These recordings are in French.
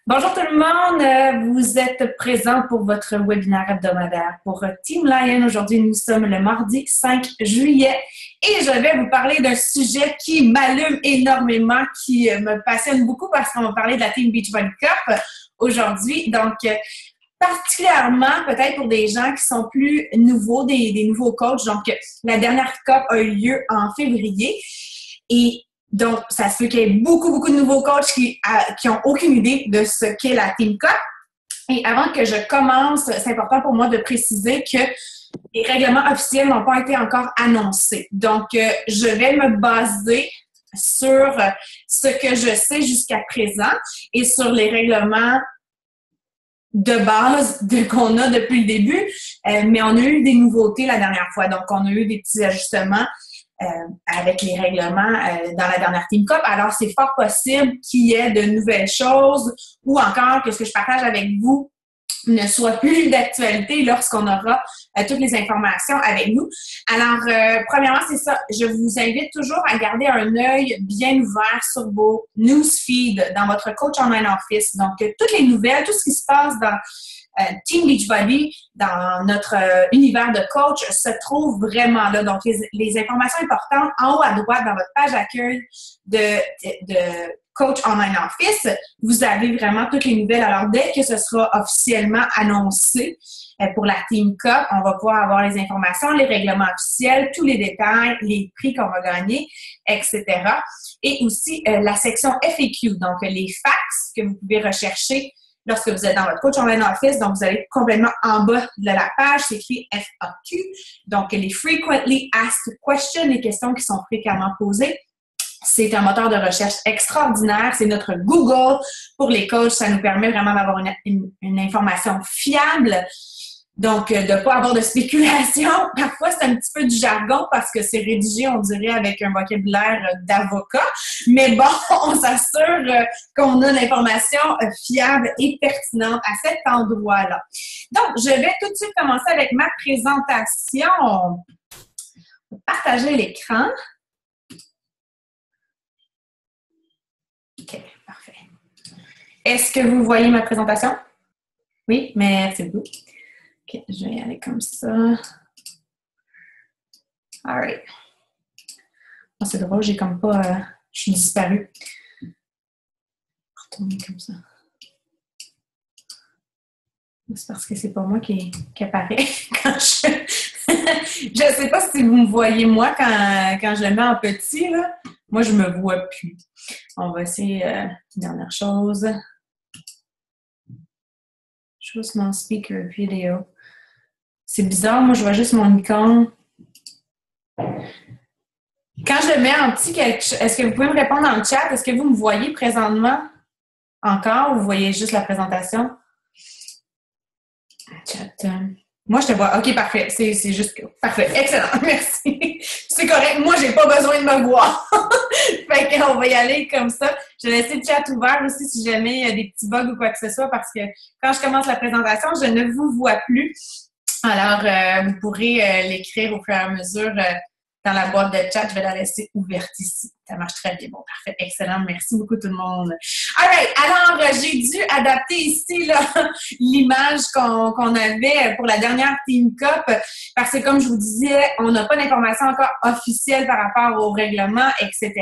Bonjour tout le monde, vous êtes présents pour votre webinaire hebdomadaire pour Team Lion. Aujourd'hui, nous sommes le mardi 5 juillet et je vais vous parler d'un sujet qui m'allume énormément, qui me passionne beaucoup parce qu'on va parler de la Team Beachbody Cup aujourd'hui. Donc, particulièrement peut-être pour des gens qui sont plus nouveaux, des nouveaux coachs. Donc, la dernière Cup a eu lieu en février et donc, ça se peut qu'il y ait beaucoup de nouveaux coachs qui ont aucune idée de ce qu'est la Team Cup. Et avant que je commence, c'est important pour moi de préciser que les règlements officiels n'ont pas été encore annoncés. Donc, je vais me baser sur ce que je sais jusqu'à présent et sur les règlements de base qu'on a depuis le début. Mais on a eu des nouveautés la dernière fois. Donc, on a eu des petits ajustements avec les règlements dans la dernière Team Cup. Alors, c'est fort possible qu'il y ait de nouvelles choses ou encore que ce que je partage avec vous ne soit plus d'actualité lorsqu'on aura toutes les informations avec nous. Alors, premièrement, c'est ça. Je vous invite toujours à garder un œil bien ouvert sur vos newsfeeds dans votre Coach Online Office. Donc, toutes les nouvelles, tout ce qui se passe dans Team Beachbody, dans notre univers de coach, se trouve vraiment là. Donc, les informations importantes en haut à droite dans votre page d'accueil de Coach Online Office, vous avez vraiment toutes les nouvelles. Alors, dès que ce sera officiellement annoncé pour la Team Cup, on va pouvoir avoir les informations, les règlements officiels, tous les détails, les prix qu'on va gagner, etc. Et aussi la section FAQ, donc les facts que vous pouvez rechercher lorsque vous êtes dans votre Coach Online Office. Donc, vous allez complètement en bas de la page, c'est écrit FAQ. Donc, les Frequently Asked Questions, les questions qui sont fréquemment posées. C'est un moteur de recherche extraordinaire. C'est notre Google pour les coachs. Ça nous permet vraiment d'avoir une information fiable. Donc, de ne pas avoir de spéculation. Parfois, c'est un petit peu du jargon parce que c'est rédigé, on dirait, avec un vocabulaire d'avocat. Mais bon, on s'assure qu'on a l'information fiable et pertinente à cet endroit-là. Donc, je vais tout de suite commencer avec ma présentation. Partager l'écran. OK, parfait. Est-ce que vous voyez ma présentation? Oui, merci beaucoup. OK, je vais y aller comme ça. All right. Oh, c'est drôle, j'ai comme pas... je suis disparue. Retourner comme ça. C'est parce que c'est pas moi qui apparaît quand je... Je sais pas si vous me voyez moi quand je le mets en petit, là. Moi, je me vois plus. On va essayer dernière chose. Choose mon speaker video. C'est bizarre, moi, je vois juste mon icône. Quand je le mets en petit, est-ce que vous pouvez me répondre dans le chat? Est-ce que vous me voyez présentement encore ou vous voyez juste la présentation? Chat. Moi, je te vois. OK, parfait. C'est juste... Parfait. Excellent. Merci. C'est correct. Moi, j'ai pas besoin de me voir. Fait qu'on va y aller comme ça. Je vais laisser le chat ouvert aussi si jamais il y a des petits bugs ou quoi que ce soit parce que quand je commence la présentation, je ne vous vois plus. Alors, vous pourrez l'écrire au fur et à mesure dans la boîte de chat. Je vais la laisser ouverte ici. Ça marche très bien. Bon, parfait. Excellent. Merci beaucoup tout le monde. All right. Alors, j'ai dû adapter ici là, l'image qu'on avait pour la dernière Team Cup parce que, comme je vous disais, on n'a pas d'informations encore officielles par rapport au règlement, etc.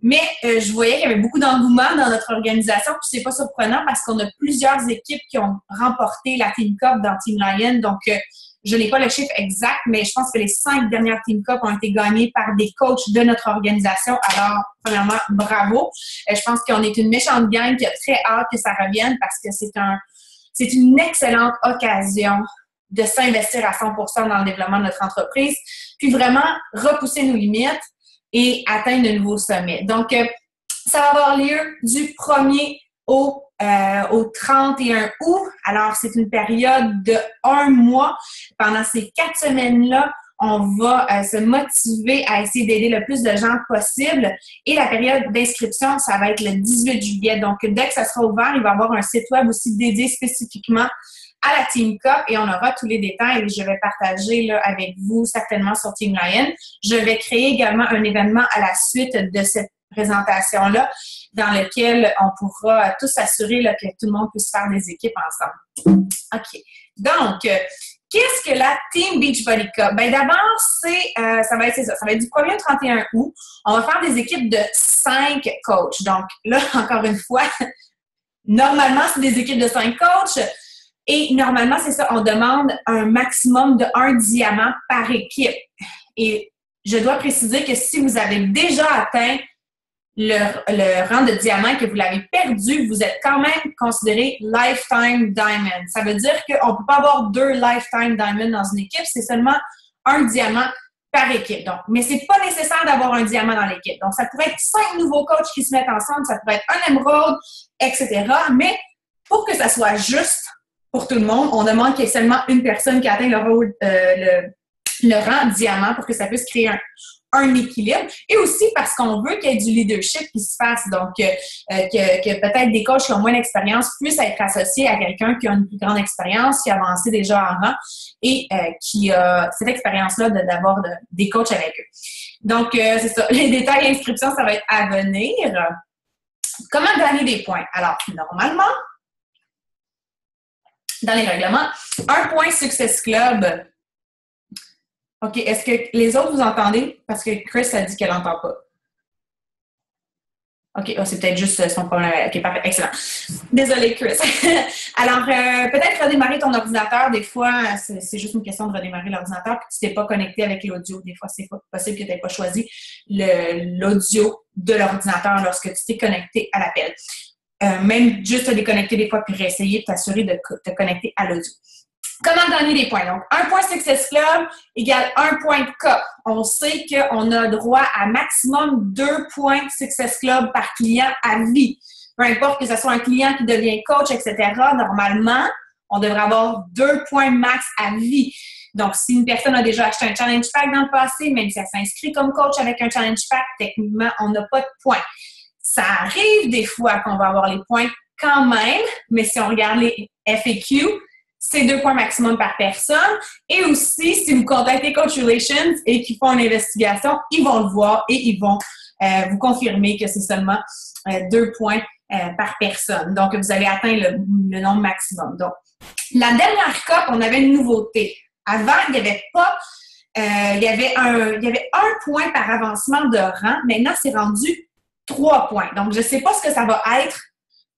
Mais je voyais qu'il y avait beaucoup d'engouement dans notre organisation, puis c'est pas surprenant parce qu'on a plusieurs équipes qui ont remporté la Team Cup dans Team Lion. Donc, je n'ai pas le chiffre exact, mais je pense que les 5 dernières Team Cup ont été gagnées par des coachs de notre organisation. Alors, premièrement, bravo. Je pense qu'on est une méchante gang qui a très hâte que ça revienne parce que c'est une excellente occasion de s'investir à 100% dans le développement de notre entreprise, puis vraiment repousser nos limites et atteindre de nouveaux sommets. Donc, ça va avoir lieu du 1er au 31 août. Alors, c'est une période de 1 mois. Pendant ces 4 semaines-là, on va se motiver à essayer d'aider le plus de gens possible. Et la période d'inscription, ça va être le 18 juillet. Donc, dès que ça sera ouvert, il va y avoir un site web aussi dédié spécifiquement à la Team Cup et on aura tous les détails et je vais partager là, avec vous certainement sur Team Lion. Je vais créer également un événement à la suite de cette présentation-là. dans lequel on pourra tous s'assurer là, que tout le monde puisse faire des équipes ensemble. OK. Donc, qu'est-ce que la Team Beachbody Cup? Bien, d'abord, ça va être du 1er au 31 août. On va faire des équipes de 5 coachs. Donc, là, encore une fois, normalement, c'est des équipes de 5 coachs. Et normalement, c'est ça, on demande un maximum de 1 diamant par équipe. Et je dois préciser que si vous avez déjà atteint le rang de diamant, que vous l'avez perdu, vous êtes quand même considéré Lifetime Diamond. Ça veut dire qu'on ne peut pas avoir 2 Lifetime Diamond dans une équipe, c'est seulement 1 diamant par équipe. Donc, mais c'est pas nécessaire d'avoir un diamant dans l'équipe. Donc, ça pourrait être 5 nouveaux coachs qui se mettent ensemble, ça pourrait être un émeraude, etc. Mais pour que ça soit juste pour tout le monde, on demande qu'il y ait seulement une personne qui atteint le rang diamant pour que ça puisse créer un équilibre. Et aussi parce qu'on veut qu'il y ait du leadership qui se fasse. Donc, que peut-être des coachs qui ont moins d'expérience puissent être associés à quelqu'un qui a une plus grande expérience, qui a avancé déjà en rang et qui a cette expérience-là d'avoir des coachs avec eux. Donc, c'est ça. Les détails d'inscription, ça va être à venir. Comment gagner des points? Alors, normalement, dans les règlements, 1 point Success Club. OK, est-ce que les autres vous entendez? Parce que Chris a dit qu'elle n'entend pas. OK, c'est peut-être juste son problème. OK, parfait, excellent. Désolée, Chris. Alors, peut-être redémarrer ton ordinateur. Des fois, c'est juste une question de redémarrer l'ordinateur puis tu t'es pas connecté avec l'audio. Des fois, c'est pas possible que tu n'aies pas choisi l'audio de l'ordinateur lorsque tu t'es connecté à l'appel. Même juste te déconnecter des fois puis réessayer de t'assurer de te connecter à l'audio. Comment gagner des points? Donc, 1 point Success Club égale 1 point de Cup. On sait qu'on a droit à maximum 2 points Success Club par client à vie. Peu importe que ce soit un client qui devient coach, etc., normalement, on devrait avoir 2 points max à vie. Donc, si une personne a déjà acheté un Challenge Pack dans le passé, même si elle s'inscrit comme coach avec un Challenge Pack, techniquement, on n'a pas de points. Ça arrive des fois qu'on va avoir les points quand même, mais si on regarde les FAQ, c'est 2 points maximum par personne. Et aussi, si vous contactez Coach Relations et qu'ils font une investigation, ils vont le voir et ils vont vous confirmer que c'est seulement 2 points par personne. Donc, vous avez atteint le nombre maximum. Donc, la dernière COP, on avait une nouveauté. Avant, il n'y avait pas... il y avait un point par avancement de rang. Maintenant, c'est rendu 3 points. Donc, je ne sais pas ce que ça va être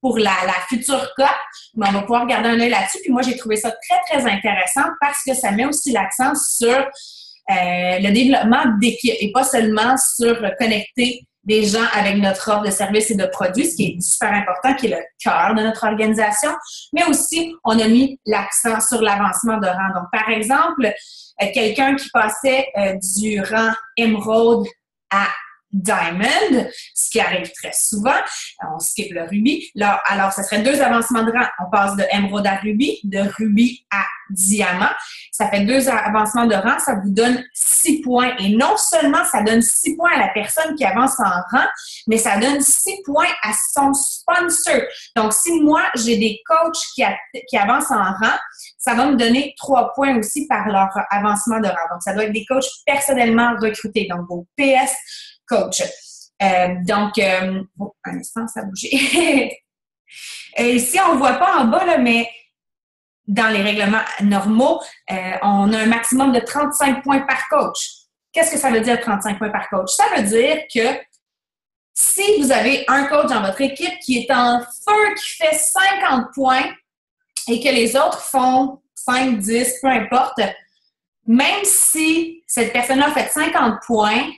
pour la future COP, mais on va pouvoir garder un œil là-dessus. Puis moi, j'ai trouvé ça très, très intéressant parce que ça met aussi l'accent sur le développement d'équipe et pas seulement sur connecter des gens avec notre offre de services et de produits, ce qui est super important, qui est le cœur de notre organisation, mais aussi, on a mis l'accent sur l'avancement de rang. Donc, par exemple, quelqu'un qui passait du rang Emerald à Diamond, ce qui arrive très souvent. On skip le rubis. Là, alors, ça serait 2 avancements de rang. On passe de émeraude à rubis, de rubis à diamant. Ça fait 2 avancements de rang. Ça vous donne 6 points. Et non seulement ça donne 6 points à la personne qui avance en rang, mais ça donne 6 points à son sponsor. Donc, si moi, j'ai des coachs qui avancent en rang, ça va me donner 3 points aussi par leur avancement de rang. Donc, ça doit être des coachs personnellement recrutés. Donc, vos PS coach. Un instant, ça a bougé. Ici, on ne voit pas en bas, là, mais dans les règlements normaux, on a un maximum de 35 points par coach. Qu'est-ce que ça veut dire 35 points par coach? Ça veut dire que si vous avez un coach dans votre équipe qui est en feu, qui fait 50 points et que les autres font 5, 10, peu importe, même si cette personne-là a fait 50 points,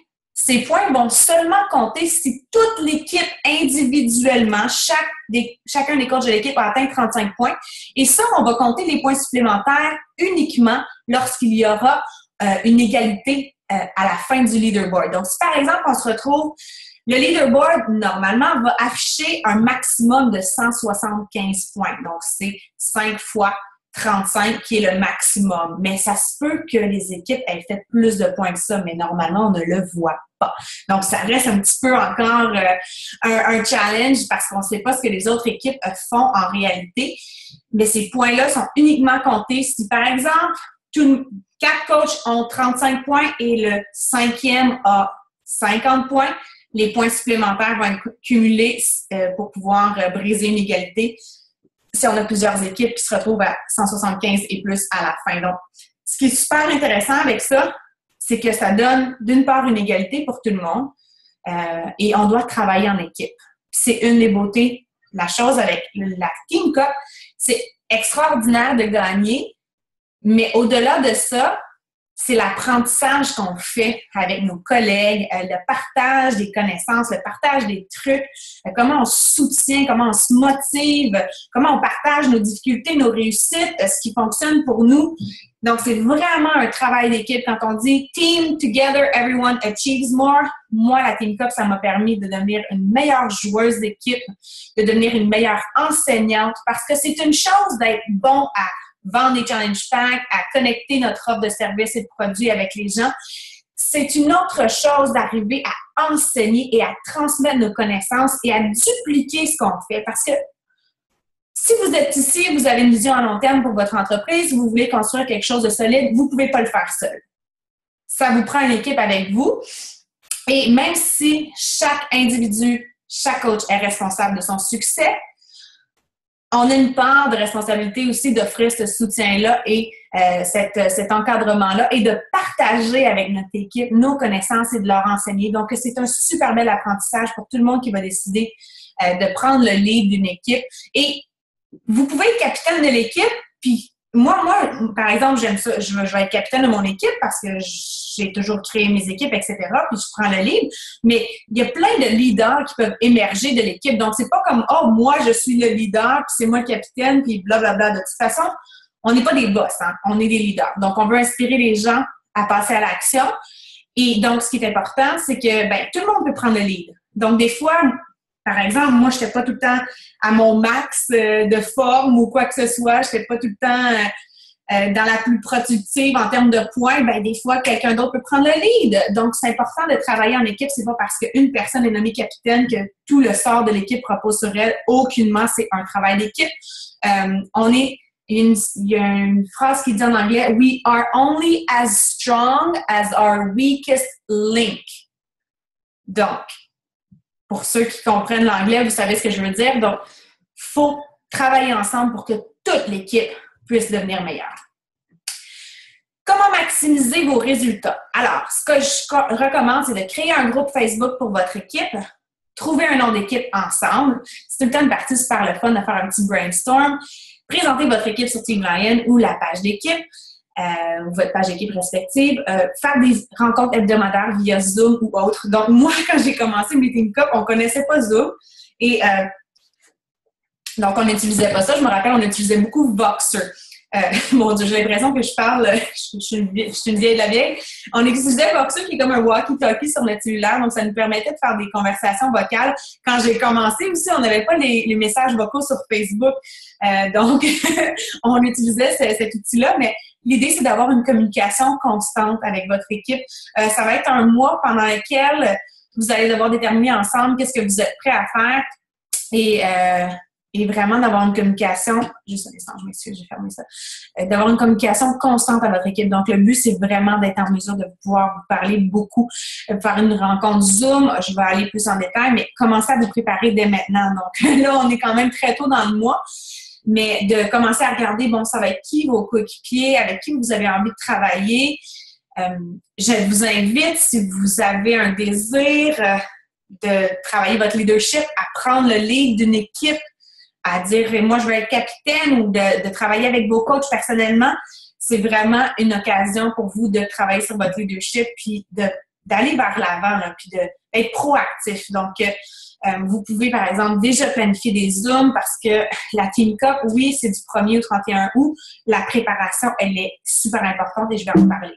ces points vont seulement compter si toute l'équipe individuellement, chacun des coachs de l'équipe a atteint 35 points. Et ça, on va compter les points supplémentaires uniquement lorsqu'il y aura une égalité à la fin du leaderboard. Donc, si par exemple, on se retrouve, le leaderboard, normalement, va afficher un maximum de 175 points. Donc, c'est 5 fois 35 qui est le maximum. Mais ça se peut que les équipes aient fait plus de points que ça, mais normalement, on ne le voit pas. Donc, ça reste un petit peu encore un challenge parce qu'on ne sait pas ce que les autres équipes font en réalité. Mais ces points-là sont uniquement comptés si, par exemple, 4 coachs ont 35 points et le 5e a 50 points. les points supplémentaires vont être cumulés pour pouvoir briser une égalité si on a plusieurs équipes qui se retrouvent à 175 et plus à la fin. Donc, ce qui est super intéressant avec ça, c'est que ça donne d'une part une égalité pour tout le monde et on doit travailler en équipe. C'est une des beautés. La chose avec la Team Cup, c'est extraordinaire de gagner, mais au-delà de ça, c'est l'apprentissage qu'on fait avec nos collègues, le partage des connaissances, le partage des trucs, comment on se soutient, comment on se motive, comment on partage nos difficultés, nos réussites, ce qui fonctionne pour nous. Donc, c'est vraiment un travail d'équipe. Quand on dit « Team together, everyone achieves more », moi, la Team Cup, ça m'a permis de devenir une meilleure joueuse d'équipe, de devenir une meilleure enseignante, parce que c'est une chose d'être bon à vendre des challenge packs, à connecter notre offre de services et de produits avec les gens. C'est une autre chose d'arriver à enseigner et à transmettre nos connaissances et à dupliquer ce qu'on fait. Parce que si vous êtes ici, vous avez une vision à long terme pour votre entreprise, vous voulez construire quelque chose de solide, vous ne pouvez pas le faire seul. Ça vous prend une équipe avec vous. Et même si chaque individu, chaque coach est responsable de son succès, on a une part de responsabilité aussi d'offrir ce soutien-là et cet encadrement-là et de partager avec notre équipe nos connaissances et de leur enseigner. Donc, c'est un super bel apprentissage pour tout le monde qui va décider de prendre le lead d'une équipe. Et vous pouvez être capitaine de l'équipe, puis moi, par exemple, j'aime ça. Je vais être capitaine de mon équipe parce que j'ai toujours créé mes équipes, etc. Puis je prends le lead. Mais il y a plein de leaders qui peuvent émerger de l'équipe. Donc, c'est pas comme « Oh, moi, je suis le leader, puis c'est moi le capitaine, puis blablabla. » De toute façon, on n'est pas des boss, hein? On est des leaders. Donc, on veut inspirer les gens à passer à l'action. Et donc, ce qui est important, c'est que tout le monde peut prendre le lead. Donc, des fois, par exemple, moi, je n'étais pas tout le temps à mon max de forme ou quoi que ce soit. Je n'étais pas tout le temps dans la plus productive en termes de points. Des fois, quelqu'un d'autre peut prendre le lead. Donc, c'est important de travailler en équipe. C'est pas parce qu'une personne est nommée capitaine que tout le sort de l'équipe repose sur elle. Aucunement, c'est un travail d'équipe. Il y a une phrase qui dit en anglais « We are only as strong as our weakest link ». Donc, pour ceux qui comprennent l'anglais, vous savez ce que je veux dire. Donc, il faut travailler ensemble pour que toute l'équipe puisse devenir meilleure. Comment maximiser vos résultats? Alors, ce que je recommande, c'est de créer un groupe Facebook pour votre équipe, trouver un nom d'équipe ensemble. C'est tout le temps une partie super le fun de faire un petit brainstorm. Présenter votre équipe sur Team Lion ou la page d'équipe. Votre page d'équipe respective, faire des rencontres hebdomadaires via Zoom ou autre. Donc, moi, quand j'ai commencé mes Team Cup, on ne connaissait pas Zoom. Et donc, on n'utilisait pas ça. Je me rappelle, on utilisait beaucoup Voxer. Mon Dieu, j'ai l'impression que je parle, je suis une vieille de la vieille. On utilisait Voxer qui est comme un walkie-talkie sur notre cellulaire, donc ça nous permettait de faire des conversations vocales. Quand j'ai commencé aussi, on n'avait pas les messages vocaux sur Facebook, donc on utilisait cet outil-là, mais l'idée, c'est d'avoir une communication constante avec votre équipe. Ça va être un mois pendant lequel vous allez devoir déterminer ensemble qu'est-ce que vous êtes prêts à faire et vraiment d'avoir une communication, juste un instant, je m'excuse, j'ai fermé ça, d'avoir une communication constante à votre équipe. Donc, le but, c'est vraiment d'être en mesure de pouvoir vous parler beaucoup, faire une rencontre Zoom, je vais aller plus en détail, mais commencez à vous préparer dès maintenant. Donc, là, on est quand même très tôt dans le mois, mais de commencer à regarder, bon, ça va être qui vos coéquipiers, avec qui vous avez envie de travailler. Je vous invite, si vous avez un désir de travailler votre leadership, à prendre le lead d'une équipe, à dire « moi, je veux être capitaine » ou de travailler avec vos coachs personnellement, c'est vraiment une occasion pour vous de travailler sur votre leadership puis d'aller vers l'avant, là, puis d'être proactif. Donc, vous pouvez, par exemple, déjà planifier des Zooms parce que la Team Cup, oui, c'est du 1er au 31 août. La préparation, elle est super importante et je vais en parler.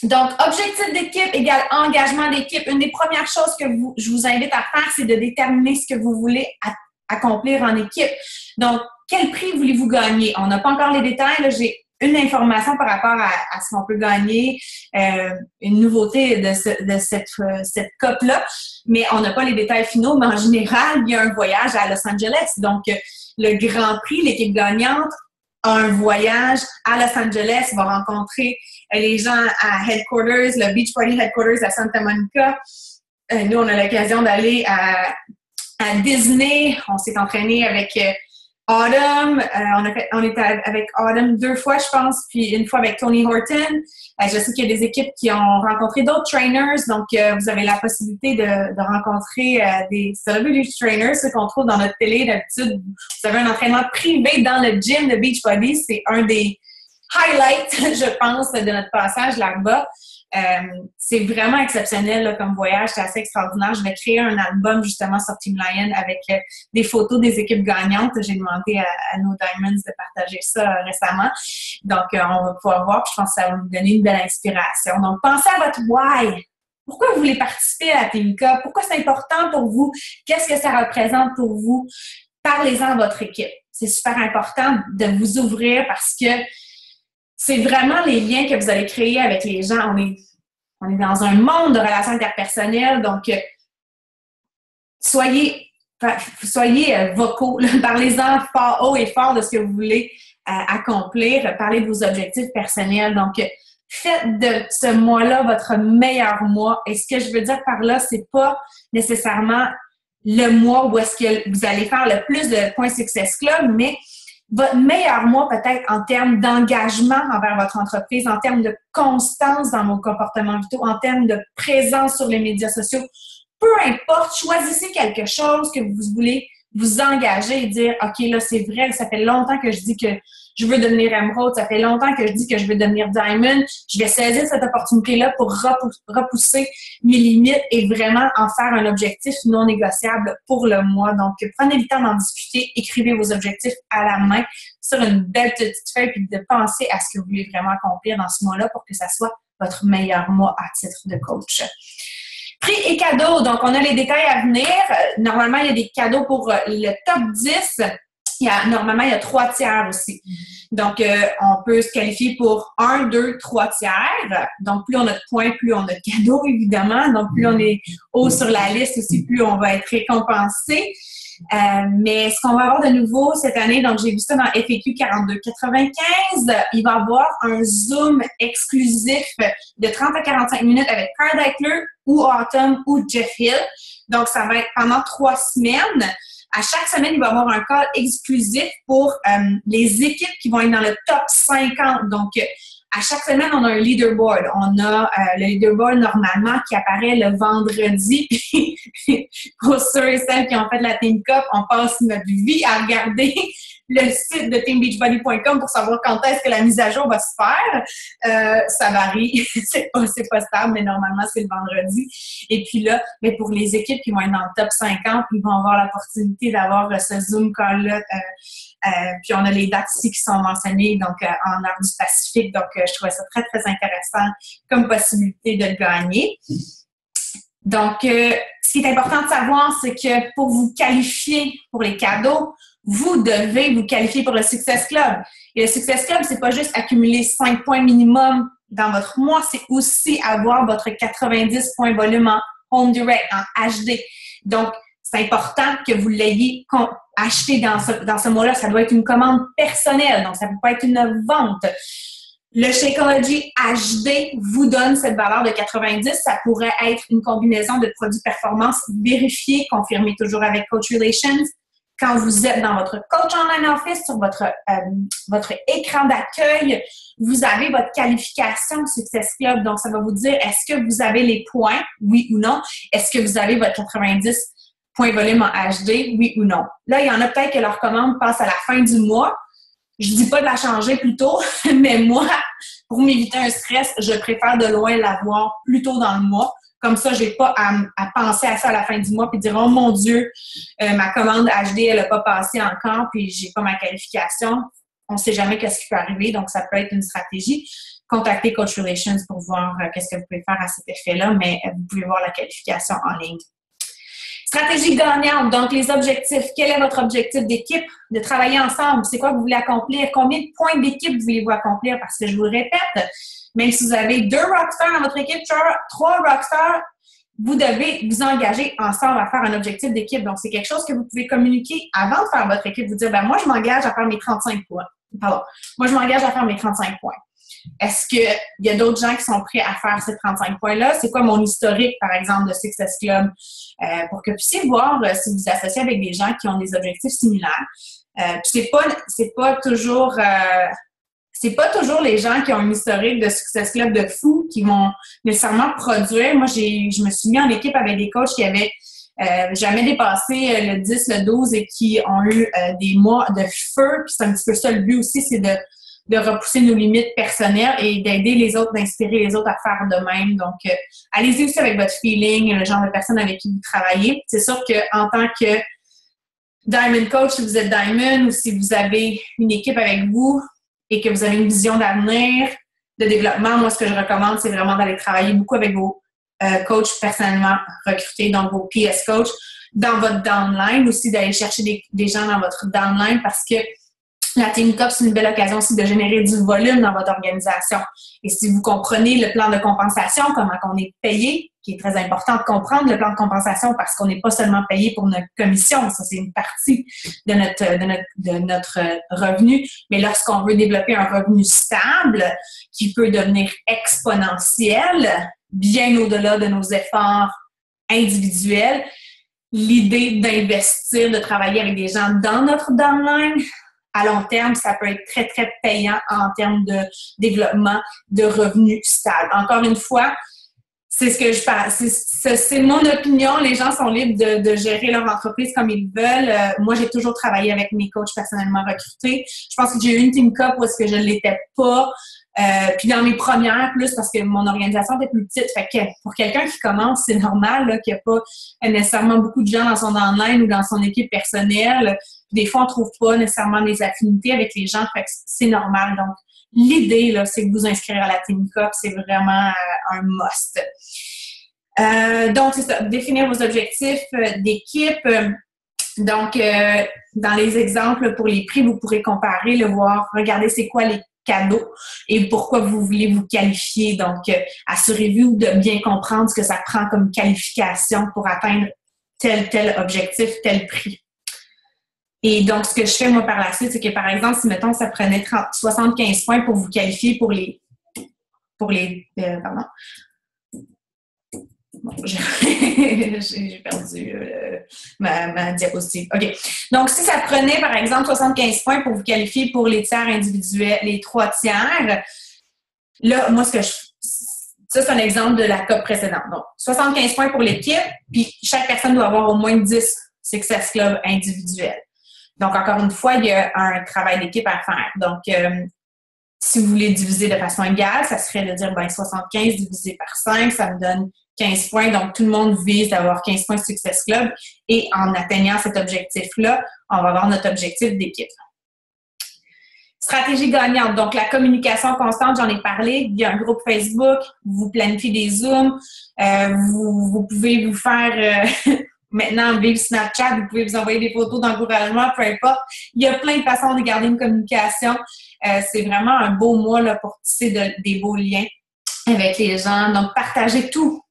Donc, objectif d'équipe égale engagement d'équipe. Une des premières choses que je vous invite à faire, c'est de déterminer ce que vous voulez accomplir en équipe. Donc, quel prix voulez-vous gagner? On n'a pas encore les détails. Là, j'ai une information par rapport à ce qu'on peut gagner, une nouveauté de cette COP-là, mais on n'a pas les détails finaux. Mais en général, il y a un voyage à Los Angeles. Donc, le Grand Prix, l'équipe gagnante, a un voyage à Los Angeles, va rencontrer les gens à Headquarters, le Beach Party Headquarters à Santa Monica. nous, on a l'occasion d'aller à Disney. On s'est entraîné avec Autumn. On était avec Autumn 2 fois, je pense, puis une fois avec Tony Horton. Je sais qu'il y a des équipes qui ont rencontré d'autres trainers, donc vous avez la possibilité de rencontrer des celebrity trainers, ceux qu'on trouve dans notre télé. D'habitude, vous avez un entraînement privé dans le gym de Beachbody. C'est un des highlights, je pense, de notre passage là-bas. C'est vraiment exceptionnel là, comme voyage, c'est assez extraordinaire. Je vais créer un album justement sur Team Lion avec des photos des équipes gagnantes. J'ai demandé à nos Diamonds de partager ça récemment. Donc, on va pouvoir voir, puis je pense que ça va nous donner une belle inspiration. Donc, pensez à votre why. Pourquoi vous voulez participer à la Team Cup? Pourquoi c'est important pour vous? Qu'est-ce que ça représente pour vous? Parlez-en à votre équipe. C'est super important de vous ouvrir parce que c'est vraiment les liens que vous allez créer avec les gens. On est dans un monde de relations interpersonnelles, donc soyez vocaux. Parlez-en fort, haut et fort de ce que vous voulez accomplir. Parlez de vos objectifs personnels. Donc, faites de ce mois-là votre meilleur mois. Et ce que je veux dire par là, c'est pas nécessairement le mois où est-ce que vous allez faire le plus de points Success Club, mais votre meilleur mois peut-être en termes d'engagement envers votre entreprise, en termes de constance dans vos comportements vitaux, en termes de présence sur les médias sociaux. Peu importe, choisissez quelque chose que vous voulez vous engager et dire « OK, là, c'est vrai, ça fait longtemps que je dis que je veux devenir Emerald, ça fait longtemps que je dis que je veux devenir Diamond, je vais saisir cette opportunité-là pour repousser mes limites et vraiment en faire un objectif non négociable pour le mois. » Donc, prenez le temps d'en discuter, écrivez vos objectifs à la main sur une belle petite feuille puis de penser à ce que vous voulez vraiment accomplir dans ce mois-là pour que ça soit votre meilleur mois à titre de coach. Prix et cadeaux. Donc, on a les détails à venir. Normalement, il y a des cadeaux pour le top 10. Normalement, il y a 3 tiers aussi. Donc, on peut se qualifier pour 1, 2, 3 tiers. Donc, plus on a de points, plus on a de cadeaux, évidemment. Donc, plus on est haut sur la liste aussi, plus on va être récompensé. Mais ce qu'on va avoir de nouveau cette année, donc j'ai vu ça dans FAQ 4295, il va y avoir un Zoom exclusif de 30 à 45 minutes avec Carl Eichler ou Autumn ou Jeff Hill. Donc, ça va être pendant 3 semaines. À chaque semaine, il va y avoir un call exclusif pour les équipes qui vont être dans le top 50. Donc, à chaque semaine, on a un leaderboard. On a le leaderboard normalement qui apparaît le vendredi. Pour ceux et celles qui ont fait la Team Cup, on passe notre vie à regarder le site de teambeachbody.com pour savoir quand est-ce que la mise à jour va se faire. Ça varie. c'est pas stable, mais normalement, c'est le vendredi. Et puis là, mais pour les équipes qui vont être dans le top 50, ils vont avoir l'opportunité d'avoir ce Zoom call-là. Puis on a les dates ici qui sont mentionnées, donc en heure du Pacifique. Donc, je trouvais ça très, très intéressant comme possibilité de le gagner. Donc, ce qui est important de savoir, c'est que pour vous qualifier pour les cadeaux, vous devez vous qualifier pour le Success Club. Et le Success Club, c'est pas juste accumuler 5 points minimum dans votre mois, c'est aussi avoir votre 90 points volume en Home Direct, en HD. Donc, c'est important que vous l'ayez acheté dans ce mois-là. Ça doit être une commande personnelle, donc ça ne peut pas être une vente. Le Shakeology HD vous donne cette valeur de 90. Ça pourrait être une combinaison de produits performance vérifiés, confirmés toujours avec Coach Relations. Quand vous êtes dans votre Coach Online Office, sur votre écran d'accueil, vous avez votre qualification Success Club. Donc, ça va vous dire, est-ce que vous avez les points, oui ou non? Est-ce que vous avez votre 90 points volume en HD, oui ou non? Là, il y en a peut-être que leur commande passe à la fin du mois. Je dis pas de la changer plus tôt, mais moi, pour m'éviter un stress, je préfère de loin l'avoir plus tôt dans le mois. Comme ça, j'ai pas à penser à ça à la fin du mois puis dire « Oh mon Dieu, ma commande HD, elle a pas passé encore puis j'ai pas ma qualification. » On sait jamais qu'est-ce qui peut arriver, donc ça peut être une stratégie. Contactez Coach Relations pour voir qu'est-ce que vous pouvez faire à cet effet-là, mais vous pouvez voir la qualification en ligne. Stratégie gagnante, donc les objectifs. Quel est votre objectif d'équipe? De travailler ensemble. C'est quoi que vous voulez accomplir? Combien de points d'équipe voulez-vous accomplir? Parce que je vous le répète, même si vous avez 2 rockstars dans votre équipe, 3 rockstars, vous devez vous engager ensemble à faire un objectif d'équipe. Donc, c'est quelque chose que vous pouvez communiquer avant de faire votre équipe. Vous dire, ben moi, je m'engage à faire mes 35 points. Pardon. Moi, je m'engage à faire mes 35 points. Est-ce qu'il y a d'autres gens qui sont prêts à faire ces 35 points-là? C'est quoi mon historique, par exemple, de Success Club? Pour que vous puissiez voir si vous vous associez avec des gens qui ont des objectifs similaires. Puis c'est pas toujours les gens qui ont un historique de Success Club de fou qui vont nécessairement produire. Moi, je me suis mis en équipe avec des coachs qui avaient jamais dépassé le 10, le 12 et qui ont eu des mois de feu. Puis c'est un petit peu ça le but aussi, c'est de repousser nos limites personnelles et d'aider les autres, d'inspirer les autres à faire de même. Donc, allez-y aussi avec votre feeling, le genre de personne avec qui vous travaillez. C'est sûr qu'en tant que Diamond Coach, si vous êtes Diamond ou si vous avez une équipe avec vous, et que vous avez une vision d'avenir, de développement, moi, ce que je recommande, c'est vraiment d'aller travailler beaucoup avec vos coachs personnellement recrutés, donc vos PS coachs, dans votre downline, aussi d'aller chercher des gens dans votre downline parce que la Team Cup, c'est une belle occasion aussi de générer du volume dans votre organisation. Et si vous comprenez le plan de compensation, comment on est payé, qui est très important de comprendre le plan de compensation parce qu'on n'est pas seulement payé pour notre commission, ça c'est une partie de notre revenu, mais lorsqu'on veut développer un revenu stable qui peut devenir exponentiel, bien au-delà de nos efforts individuels, l'idée d'investir, de travailler avec des gens dans notre downline, à long terme, ça peut être très, très payant en termes de développement de revenus stables. Encore une fois, c'est ce que je pense. C'est mon opinion. Les gens sont libres de gérer leur entreprise comme ils veulent. Moi, j'ai toujours travaillé avec mes coachs personnellement recrutés. Je pense que j'ai eu une Team Cup où est-ce que je ne l'étais pas. Puis dans mes premières, plus parce que mon organisation était plus petite. Fait que pour quelqu'un qui commence, c'est normal là, qu'il n'y a pas nécessairement beaucoup de gens dans son online ou dans son équipe personnelle. Des fois, on ne trouve pas nécessairement des affinités avec les gens. Fait que c'est normal. Donc, l'idée, là, c'est de vous inscrire à la Team Cup. C'est vraiment un must. Donc, c'est ça. Définir vos objectifs d'équipe. Donc, dans les exemples pour les prix, vous pourrez comparer, le voir, regarder c'est quoi les cadeaux et pourquoi vous voulez vous qualifier. Donc, assurez-vous de bien comprendre ce que ça prend comme qualification pour atteindre tel objectif, tel prix. Et donc, ce que je fais, moi, par la suite, c'est que, par exemple, si, mettons, ça prenait 75 points pour vous qualifier pour les pardon. Bon, j'ai perdu ma diapositive. OK. Donc, si ça prenait, par exemple, 75 points pour vous qualifier pour les tiers individuels, les 3 tiers, là, moi, ça, c'est un exemple de la COP précédente. Donc, 75 points pour l'équipe, puis chaque personne doit avoir au moins 10 Success Club individuels. Donc, encore une fois, il y a un travail d'équipe à faire. Donc, si vous voulez diviser de façon égale, ça serait de dire, 75 divisé par 5, ça me donne 15 points. Donc, tout le monde vise d'avoir 15 points Success Club. Et en atteignant cet objectif-là, on va avoir notre objectif d'équipe. Stratégie gagnante. Donc, la communication constante, j'en ai parlé. Il y a un groupe Facebook, vous planifiez des Zooms, vous pouvez vous faire... Maintenant, via Snapchat, vous pouvez vous envoyer des photos d'encouragement, peu importe. Il y a plein de façons de garder une communication. C'est vraiment un beau mois là, pour tisser des beaux liens avec les gens. Donc, partagez tout.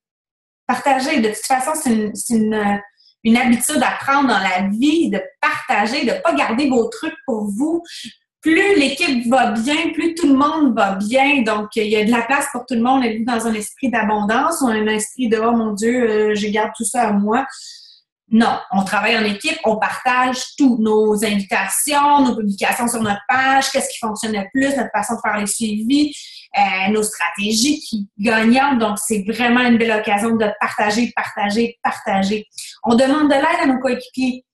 Partagez. De toute façon, c'est une habitude à prendre dans la vie, de partager, de ne pas garder vos trucs pour vous. Plus l'équipe va bien, plus tout le monde va bien. Donc, il y a de la place pour tout le monde. Êtes-vous dans un esprit d'abondance ou un esprit de « Oh mon Dieu, je garde tout ça à moi ». Non, on travaille en équipe, on partage tout, nos invitations, nos publications sur notre page, qu'est-ce qui fonctionne le plus, notre façon de faire les suivis, nos stratégies qui gagnantes. Donc, c'est vraiment une belle occasion de partager, partager, partager. On demande de l'aide à nos coéquipiers.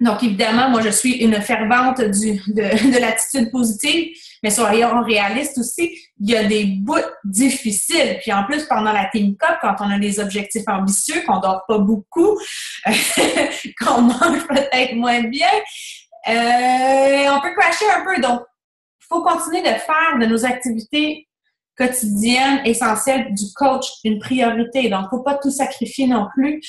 Donc, évidemment, moi, je suis une fervente de l'attitude positive, mais soyons réalistes aussi, il y a des bouts difficiles. Puis en plus, pendant la Team Cup, quand on a des objectifs ambitieux, qu'on dort pas beaucoup, qu'on mange peut-être moins bien, on peut crasher un peu. Donc, il faut continuer de faire de nos activités quotidienne, essentielle du coach, une priorité. Donc, il ne faut pas tout sacrifier non plus.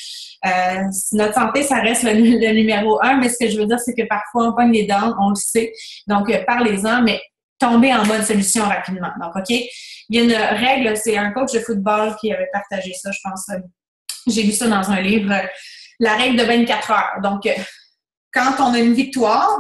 Notre santé, ça reste le numéro 1, mais ce que je veux dire, c'est que parfois, on pogne les dents, on le sait. Donc, parlez-en, mais tombez en mode solution rapidement. Donc, OK, il y a une règle, c'est un coach de football qui avait partagé ça, je pense. J'ai lu ça dans un livre, la règle de 24 heures. Donc, quand on a une victoire,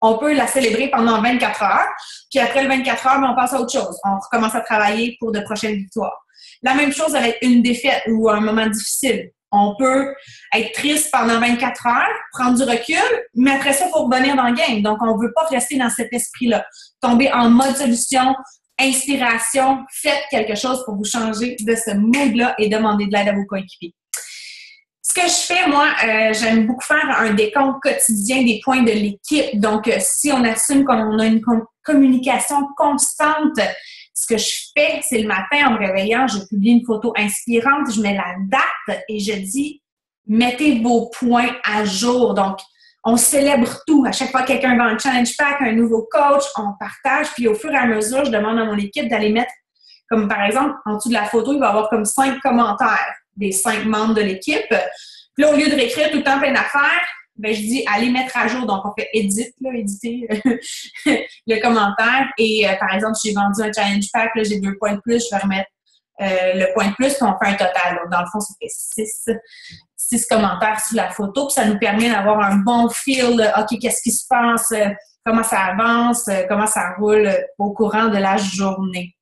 on peut la célébrer pendant 24 heures, puis après le 24 heures, on passe à autre chose. On recommence à travailler pour de prochaines victoires. La même chose avec une défaite ou un moment difficile. On peut être triste pendant 24 heures, prendre du recul, mais après ça, il faut revenir dans le game. Donc, on ne veut pas rester dans cet esprit-là. Tomber en mode solution, inspiration, faites quelque chose pour vous changer de ce mood-là et demander de l'aide à vos coéquipiers. Ce que je fais, moi, j'aime beaucoup faire un décompte quotidien des points de l'équipe. Donc, si on assume qu'on a une communication constante, ce que je fais, c'est le matin, en me réveillant, je publie une photo inspirante, je mets la date et je dis « Mettez vos points à jour ». Donc, on célèbre tout. À chaque fois que quelqu'un va en challenge pack, un nouveau coach, on partage. Puis au fur et à mesure, je demande à mon équipe d'aller mettre, comme par exemple, en dessous de la photo, il va y avoir comme 5 commentaires des 5 membres de l'équipe. Puis là, au lieu de réécrire tout le temps plein d'affaires, ben je dis allez mettre à jour. Donc, on fait éditer le commentaire. Et par exemple, j'ai vendu un challenge pack, là, j'ai 2 points de plus, je vais remettre le point de plus, puis on fait un total. Donc, dans le fond, ça fait 6 commentaires sous la photo, puis ça nous permet d'avoir un bon feel, OK, qu'est-ce qui se passe, comment ça avance, comment ça roule au courant de la journée.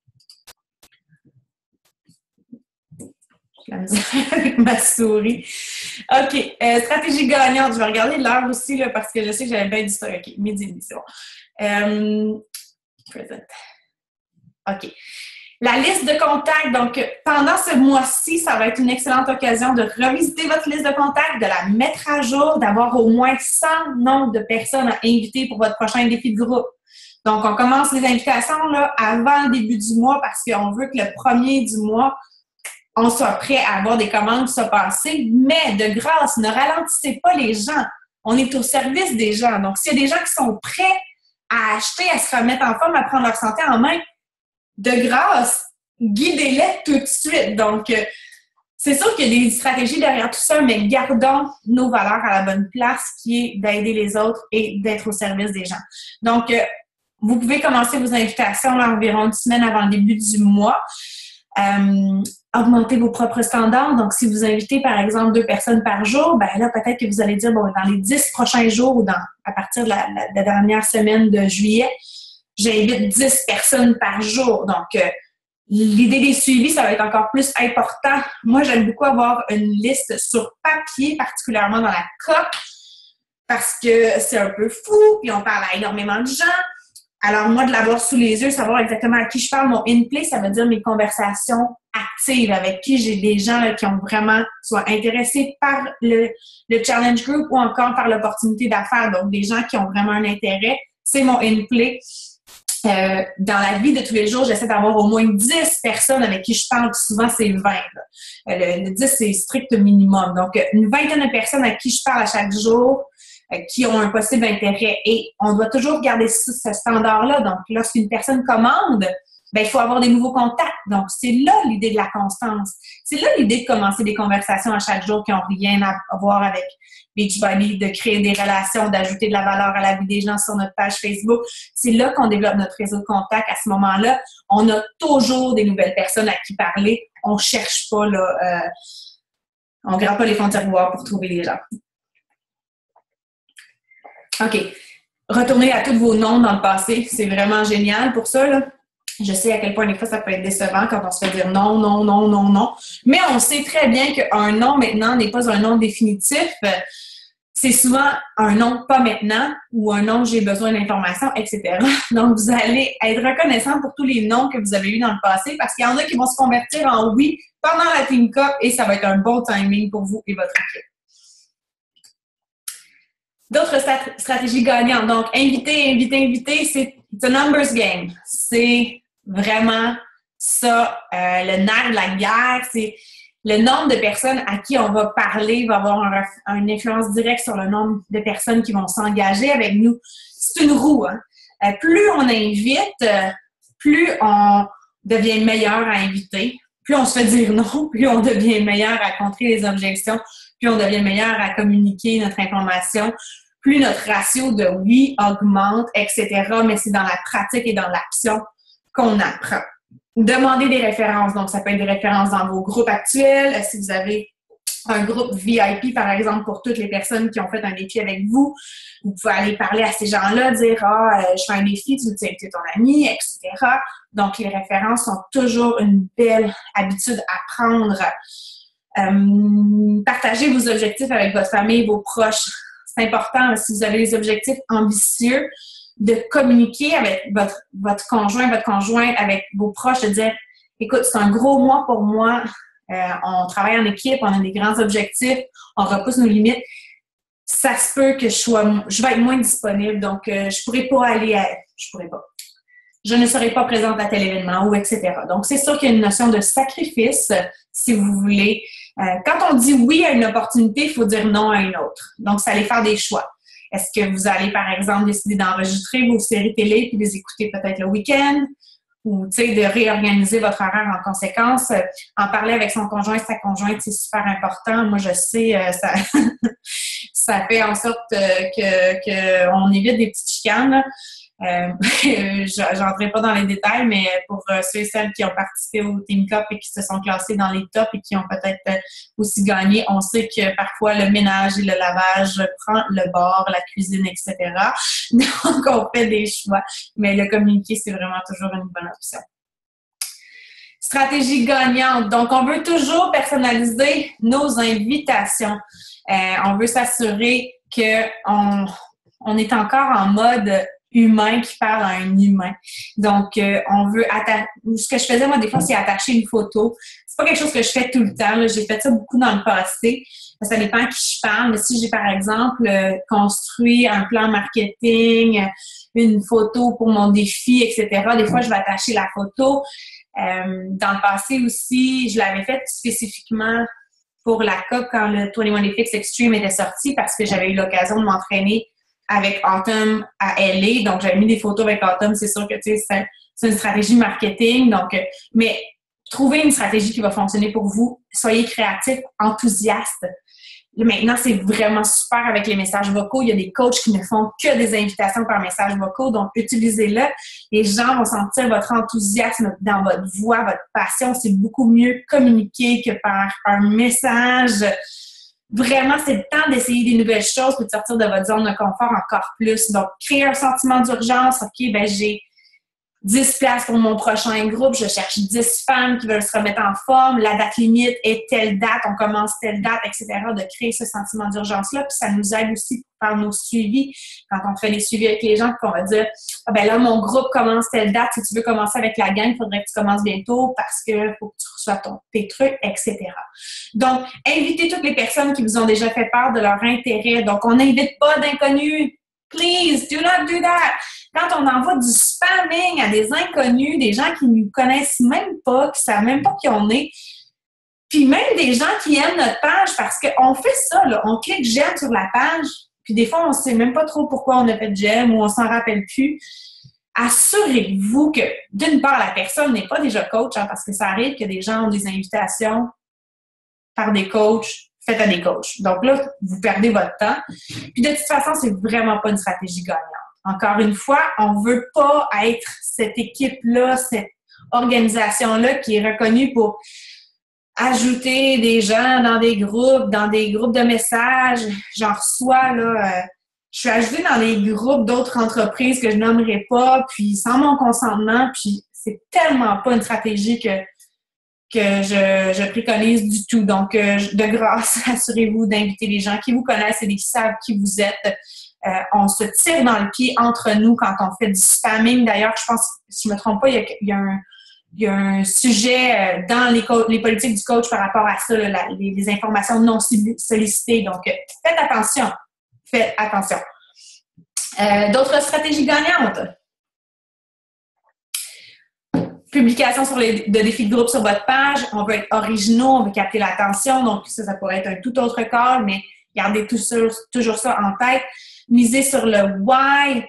La misère avec ma souris. OK. Stratégie gagnante. Je vais regarder l'heure aussi, là, parce que je sais que j'avais bien dit ça. OK. Midi et demi, c'est bon. Present. OK. La liste de contacts. Donc, pendant ce mois-ci, ça va être une excellente occasion de revisiter votre liste de contacts, de la mettre à jour, d'avoir au moins 100 nombres de personnes à inviter pour votre prochain défi de groupe. Donc, on commence les invitations là, avant le début du mois parce qu'on veut que le premier du mois, on soit prêt à avoir des commandes se passer, mais de grâce, ne ralentissez pas les gens. On est au service des gens. Donc, s'il y a des gens qui sont prêts à acheter, à se remettre en forme, à prendre leur santé en main, de grâce, guidez-les tout de suite. Donc, c'est sûr qu'il y a des stratégies derrière tout ça, mais gardons nos valeurs à la bonne place, qui est d'aider les autres et d'être au service des gens. Donc, vous pouvez commencer vos invitations là, environ 10 semaines avant le début du mois. Augmenter vos propres standards. Donc, si vous invitez, par exemple, 2 personnes par jour, ben là, peut-être que vous allez dire, bon, dans les 10 prochains jours ou à partir de la dernière semaine de juillet, j'invite 10 personnes par jour. Donc, l'idée des suivis, ça va être encore plus important. Moi, j'aime beaucoup avoir une liste sur papier, particulièrement dans la COP, parce que c'est un peu fou, puis on parle à énormément de gens. Alors, moi, de l'avoir sous les yeux, savoir exactement à qui je parle, mon in-play, ça veut dire mes conversations actives avec qui j'ai des gens là, qui ont vraiment soit intéressés par le challenge group ou encore par l'opportunité d'affaires. Donc, des gens qui ont vraiment un intérêt, c'est mon in-play. Dans la vie de tous les jours, j'essaie d'avoir au moins 10 personnes avec qui je parle, puis souvent c'est 20. Le 10, c'est strict minimum. Donc, une vingtaine de personnes à qui je parle à chaque jour, qui ont un possible intérêt. Et on doit toujours garder ce standard-là. Donc, lorsqu'une personne commande, ben il faut avoir des nouveaux contacts. Donc, c'est là l'idée de la constance. C'est là l'idée de commencer des conversations à chaque jour qui n'ont rien à voir avec Beachbody, de créer des relations, d'ajouter de la valeur à la vie des gens sur notre page Facebook. C'est là qu'on développe notre réseau de contacts. À ce moment-là, on a toujours des nouvelles personnes à qui parler. On ne cherche pas, là, on ne gratte pas les fonds de tiroir pour trouver les gens. OK. Retournez à tous vos noms dans le passé. C'est vraiment génial pour ça, là. Je sais à quel point des fois ça peut être décevant quand on se fait dire non, non, non, non, non. Mais on sait très bien qu'un non maintenant n'est pas un non définitif. C'est souvent un non pas maintenant ou un non j'ai besoin d'informations, etc. Donc, vous allez être reconnaissant pour tous les noms que vous avez eus dans le passé parce qu'il y en a qui vont se convertir en oui pendant la Team Cup et ça va être un bon timing pour vous et votre équipe. D'autres stratégies gagnantes. Donc, inviter, c'est a numbers game. C'est vraiment ça, le nerf de la guerre. C'est le nombre de personnes à qui on va parler va avoir une influence directe sur le nombre de personnes qui vont s'engager avec nous. C'est une roue. Hein? Plus on invite, plus on devient meilleur à inviter. Plus on se fait dire non, plus on devient meilleur à contrer les objections, plus on devient meilleur à communiquer notre information. Plus notre ratio de oui augmente, etc. Mais c'est dans la pratique et dans l'action qu'on apprend. Demandez des références. Donc, ça peut être des références dans vos groupes actuels. Si vous avez un groupe VIP, par exemple, pour toutes les personnes qui ont fait un défi avec vous. Vous pouvez aller parler à ces gens-là, dire « Ah, je fais un défi, tu veux inviter ton ami, etc. » Donc, les références sont toujours une belle habitude à prendre. Partagez vos objectifs avec votre famille, vos proches. C'est important, si vous avez des objectifs ambitieux, de communiquer avec votre conjoint, votre conjointe, avec vos proches, de dire « Écoute, c'est un gros mois pour moi. On travaille en équipe, on a des grands objectifs, on repousse nos limites. Ça se peut que je vais être moins disponible, donc je pourrais pas aller je ne serai pas présente à tel événement ou etc. » Donc, c'est sûr qu'il y a une notion de sacrifice, si vous voulez. Quand on dit oui à une opportunité, il faut dire non à une autre. Donc, ça allait faire des choix. Est-ce que vous allez, par exemple, décider d'enregistrer vos séries télé puis les écouter peut-être le week-end? Ou, tu sais, de réorganiser votre horaire en conséquence. En parler avec son conjoint, sa conjointe, c'est super important. Moi, je sais, ça, ça fait en sorte qu'on évite des petites chicanes. J'entrerai pas dans les détails, mais pour ceux et celles qui ont participé au Team Cup et qui se sont classés dans les tops et qui ont peut-être aussi gagné, on sait que parfois le ménage et le lavage prend le bord, la cuisine, etc. Donc, on fait des choix. Mais le communiquer, c'est vraiment toujours une bonne option. Stratégie gagnante. Donc, on veut toujours personnaliser nos invitations. On veut s'assurer qu'on est encore en mode humain qui parle à un humain. Donc, on veut ce que je faisais, moi, des fois, c'est attacher une photo. C'est pas quelque chose que je fais tout le temps, là. J'ai fait ça beaucoup dans le passé. Ça dépend à qui je parle. Mais si j'ai, par exemple, construit un plan marketing, une photo pour mon défi, etc., des fois, je vais attacher la photo. Dans le passé aussi, je l'avais fait spécifiquement pour la COP quand le 21 Day Fix Extreme était sorti parce que j'avais eu l'occasion de m'entraîner avec Autumn à LA. Donc, j'avais mis des photos avec Autumn. C'est sûr que, tu sais, c'est une stratégie marketing. Donc, mais trouvez une stratégie qui va fonctionner pour vous. Soyez créatif, enthousiaste. Maintenant, c'est vraiment super avec les messages vocaux. Il y a des coachs qui ne font que des invitations par messages vocaux. Donc, utilisez-le. Les gens vont sentir votre enthousiasme dans votre voix, votre passion. C'est beaucoup mieux communiquer que par un message. Vraiment, c'est le temps d'essayer des nouvelles choses et de sortir de votre zone de confort encore plus. Donc, créer un sentiment d'urgence. OK, ben j'ai 10 places pour mon prochain groupe. Je cherche 10 femmes qui veulent se remettre en forme. La date limite est telle date. On commence telle date, etc. De créer ce sentiment d'urgence-là. Puis ça nous aide aussi par nos suivis. Quand on fait des suivis avec les gens, puis on va dire « Ah ben là, mon groupe commence telle date. Si tu veux commencer avec la gang, il faudrait que tu commences bientôt parce que faut que tu reçoives tes trucs, etc. » Donc, invitez toutes les personnes qui vous ont déjà fait part de leur intérêt. Donc, on n'invite pas d'inconnus. Please, do not do that. Quand on envoie du spamming à des inconnus, des gens qui ne nous connaissent même pas, qui ne savent même pas qui on est, puis même des gens qui aiment notre page, parce qu'on fait ça, là, on clique j'aime sur la page, puis des fois, on ne sait même pas trop pourquoi on a fait j'aime ou on s'en rappelle plus. Assurez-vous que, d'une part, la personne n'est pas déjà coach, hein, parce que ça arrive que des gens ont des invitations par des coachs, faites à des coachs. Donc là, vous perdez votre temps. Puis de toute façon, c'est vraiment pas une stratégie gagnante. Encore une fois, on veut pas être cette équipe-là, cette organisation-là qui est reconnue pour ajouter des gens dans des groupes de messages. J'en reçois, là, je suis ajoutée dans des groupes d'autres entreprises que je nommerai pas, puis sans mon consentement, puis c'est tellement pas une stratégie que je préconise du tout. Donc, de grâce, assurez-vous d'inviter les gens qui vous connaissent et qui savent qui vous êtes. On se tire dans le pied entre nous quand on fait du spamming. D'ailleurs, je pense, si je ne me trompe pas, il y a un sujet dans les politiques du coach par rapport à ça, là, les informations non sollicitées. Donc, faites attention. Faites attention. D'autres stratégies gagnantes? Publication de défis de groupe sur votre page. On veut être originaux, on veut capter l'attention. Donc, ça pourrait être un tout autre call, mais gardez toujours ça en tête. Misez sur le why.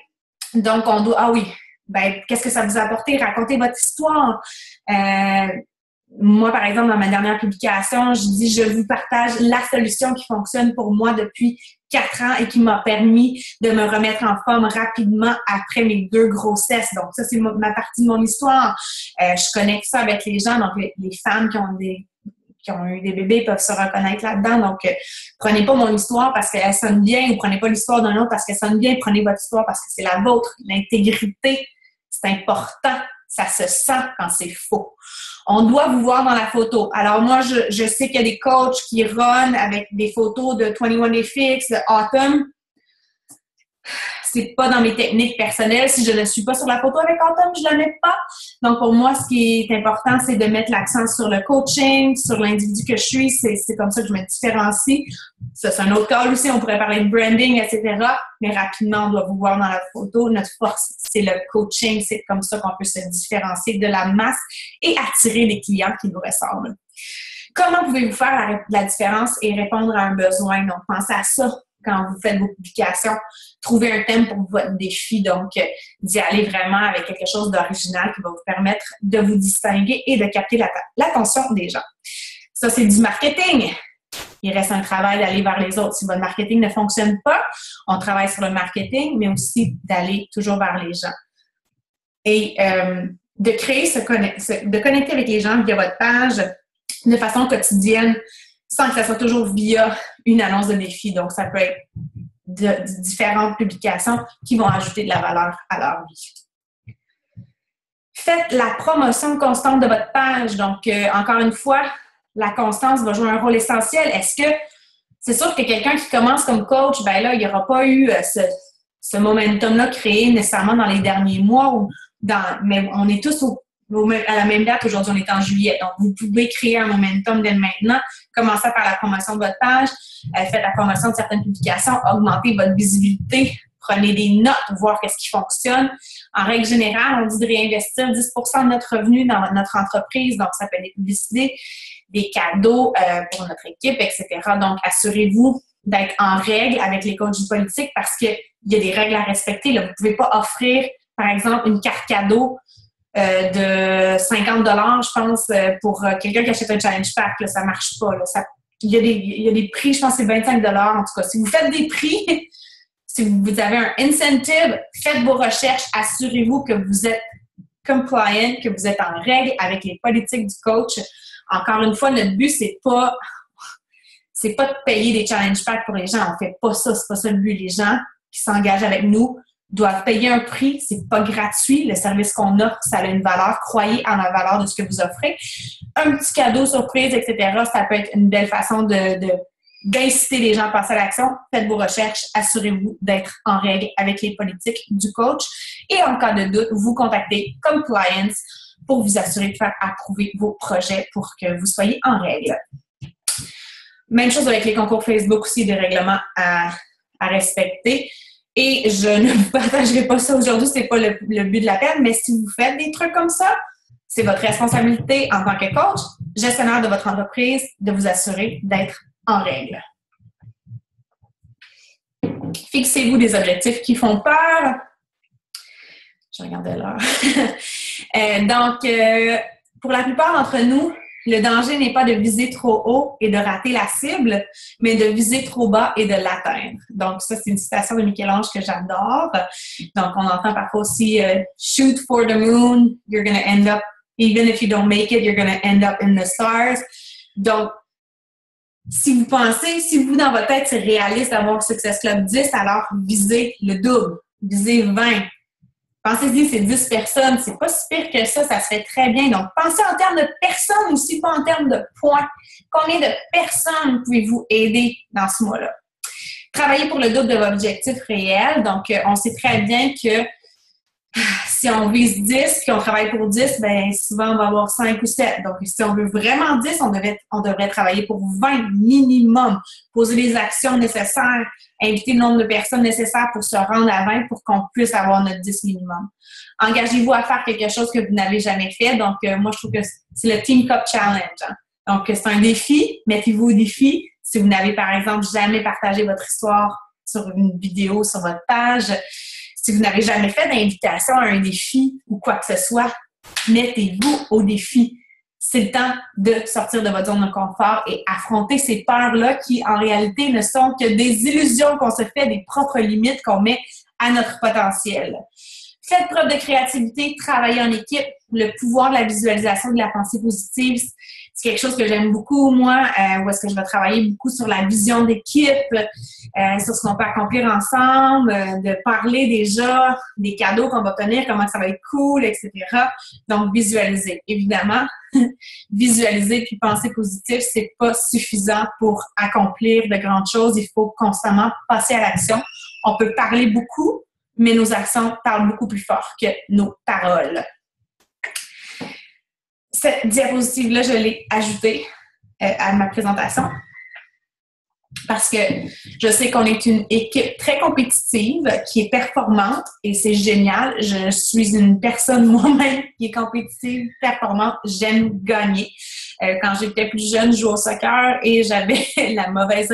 Donc, on doit... Ah oui, ben qu'est-ce que ça vous a apporté? Racontez votre histoire. Moi, par exemple, dans ma dernière publication, je dis « Je vous partage la solution qui fonctionne pour moi depuis 4 ans et qui m'a permis de me remettre en forme rapidement après mes 2 grossesses. » Donc, ça, c'est ma partie de mon histoire. Je connecte ça avec les gens, donc les femmes ont eu des bébés peuvent se reconnaître là-dedans. Donc, prenez pas mon histoire parce qu'elle sonne bien ou prenez pas l'histoire d'un autre parce qu'elle sonne bien. Prenez votre histoire parce que c'est la vôtre. L'intégrité, c'est important. Ça se sent quand c'est faux. On doit vous voir dans la photo. Alors moi, je sais qu'il y a des coachs qui run avec des photos de 21 Day Fix, de Autumn. C'est pas dans mes techniques personnelles. Si je ne suis pas sur la photo avec Autumn, je la mets pas. Donc, pour moi, ce qui est important, c'est de mettre l'accent sur le coaching, sur l'individu que je suis. C'est comme ça que je me différencie. Ça, c'est un autre cas aussi. On pourrait parler de branding, etc. Mais rapidement, on doit vous voir dans la photo. Notre force, c'est le coaching. C'est comme ça qu'on peut se différencier de la masse et attirer des clients qui nous ressemblent. Comment pouvez-vous faire la différence et répondre à un besoin? Donc, pensez à ça quand vous faites vos publications. Trouvez un thème pour votre défi. Donc, d'y aller vraiment avec quelque chose d'original qui va vous permettre de vous distinguer et de capter l'attention des gens. Ça, c'est du marketing. Il reste un travail d'aller vers les autres. Si votre marketing ne fonctionne pas, on travaille sur le marketing, mais aussi d'aller toujours vers les gens. Et de créer de connecter avec les gens via votre page de façon quotidienne, sans que ça soit toujours via une annonce de défi. Donc, ça peut être de différentes publications qui vont ajouter de la valeur à leur vie. Faites la promotion constante de votre page. Donc, encore une fois, la constance va jouer un rôle essentiel. Est-ce que c'est sûr que quelqu'un qui commence comme coach, ben là, il n'y aura pas eu ce momentum-là créé nécessairement dans les derniers mois mais on est tous à la même date. Aujourd'hui, on est en juillet. Donc, vous pouvez créer un momentum dès maintenant. Commencez par la promotion de votre page. Faites la promotion de certaines publications. Augmentez votre visibilité. Prenez des notes, voir qu'est-ce qui fonctionne. En règle générale, on dit de réinvestir 10 % de notre revenu dans notre entreprise. Donc, ça peut être des publicités, des cadeaux pour notre équipe, etc. Donc, assurez-vous d'être en règle avec les coachs politiques parce qu'il y a des règles à respecter. Là, vous ne pouvez pas offrir, par exemple, une carte cadeau de 50 $, je pense, pour quelqu'un qui achète un challenge pack. Là, ça ne marche pas. Là. Il y a des prix, je pense que c'est 25 $. En tout cas, si vous faites des prix, si vous avez un incentive, faites vos recherches, assurez-vous que vous êtes compliant, que vous êtes en règle avec les politiques du coach. Encore une fois, notre but, c'est pas de payer des challenge packs pour les gens. On fait pas ça, c'est pas ça le but. Les gens qui s'engagent avec nous doivent payer un prix, c'est pas gratuit. Le service qu'on offre, ça a une valeur. Croyez en la valeur de ce que vous offrez. Un petit cadeau, surprise, etc., ça peut être une belle façon d'inciter les gens à passer à l'action. Faites vos recherches, assurez-vous d'être en règle avec les politiques du coach. Et en cas de doute, vous contactez Compliance pour vous assurer de faire approuver vos projets pour que vous soyez en règle. Même chose avec les concours Facebook aussi, des règlements à respecter. Et je ne vous partagerai pas ça aujourd'hui, c'est pas le but de l'appel, mais si vous faites des trucs comme ça, c'est votre responsabilité en tant que coach, gestionnaire de votre entreprise, de vous assurer d'être en règle. Fixez-vous des objectifs qui font peur. Je regardais l'heure. Donc, pour la plupart d'entre nous, le danger n'est pas de viser trop haut et de rater la cible, mais de viser trop bas et de l'atteindre. Donc, ça, c'est une citation de Michel-Ange que j'adore. Donc, on entend parfois aussi « Shoot for the moon, you're going to end up, even if you don't make it, you're going to end up in the stars. » Donc, si vous, dans votre tête, c'est réaliste d'avoir le Success Club 10, alors visez le double, visez 20. Pensez-y, c'est 10 personnes, c'est pas si pire que ça se fait très bien. Donc, pensez en termes de personnes aussi, pas en termes de points. Combien de personnes pouvez-vous aider dans ce mois-là? Travaillez pour le double de votre objectif réel. Donc, on sait très bien que si on vise 10 puis on travaille pour 10, bien souvent, on va avoir 5 ou 7. Donc, si on veut vraiment 10, on devrait travailler pour 20 minimum. Poser les actions nécessaires, inviter le nombre de personnes nécessaires pour se rendre à 20 pour qu'on puisse avoir notre 10 minimum. Engagez-vous à faire quelque chose que vous n'avez jamais fait. Donc, moi, je trouve que c'est le Team Cup Challenge. Hein. Donc, c'est un défi. Mettez-vous au défi. Si vous n'avez, par exemple, jamais partagé votre histoire sur une vidéo sur votre page, si vous n'avez jamais fait d'invitation à un défi ou quoi que ce soit, mettez-vous au défi. C'est le temps de sortir de votre zone de confort et affronter ces peurs-là qui, en réalité, ne sont que des illusions qu'on se fait, des propres limites qu'on met à notre potentiel. Faites preuve de créativité, travaillez en équipe. Le pouvoir de la visualisation de la pensée positive, c'est quelque chose que j'aime beaucoup, moi, où est-ce que je vais travailler beaucoup sur la vision d'équipe, sur ce qu'on peut accomplir ensemble, de parler déjà des cadeaux qu'on va obtenir, comment ça va être cool, etc. Donc, visualiser. Évidemment, visualiser puis penser positif, c'est pas suffisant pour accomplir de grandes choses. Il faut constamment passer à l'action. On peut parler beaucoup, mais nos actions parlent beaucoup plus fort que nos paroles. Cette diapositive-là, je l'ai ajoutée à ma présentation parce que je sais qu'on est une équipe très compétitive, qui est performante et c'est génial. Je suis une personne moi-même qui est compétitive, performante. J'aime gagner. Quand j'étais plus jeune, je jouais au soccer et j'avais la mauvaise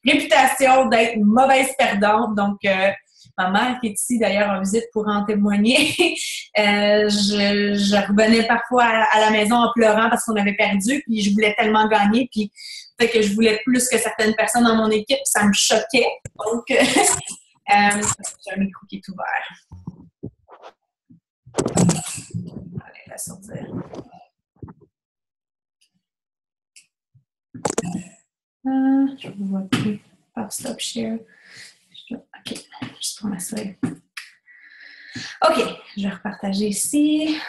réputation d'être une mauvaise perdante. Donc, ma mère, qui est ici d'ailleurs en visite, pour en témoigner, je revenais parfois à la maison en pleurant parce qu'on avait perdu, puis je voulais tellement gagner, puis fait que je voulais plus que certaines personnes dans mon équipe, ça me choquait. Donc, j'ai un micro qui est ouvert. Allez, la sortir. Je vous vois plus par stop share. OK, juste pour m'assurer. OK, je vais repartager ici.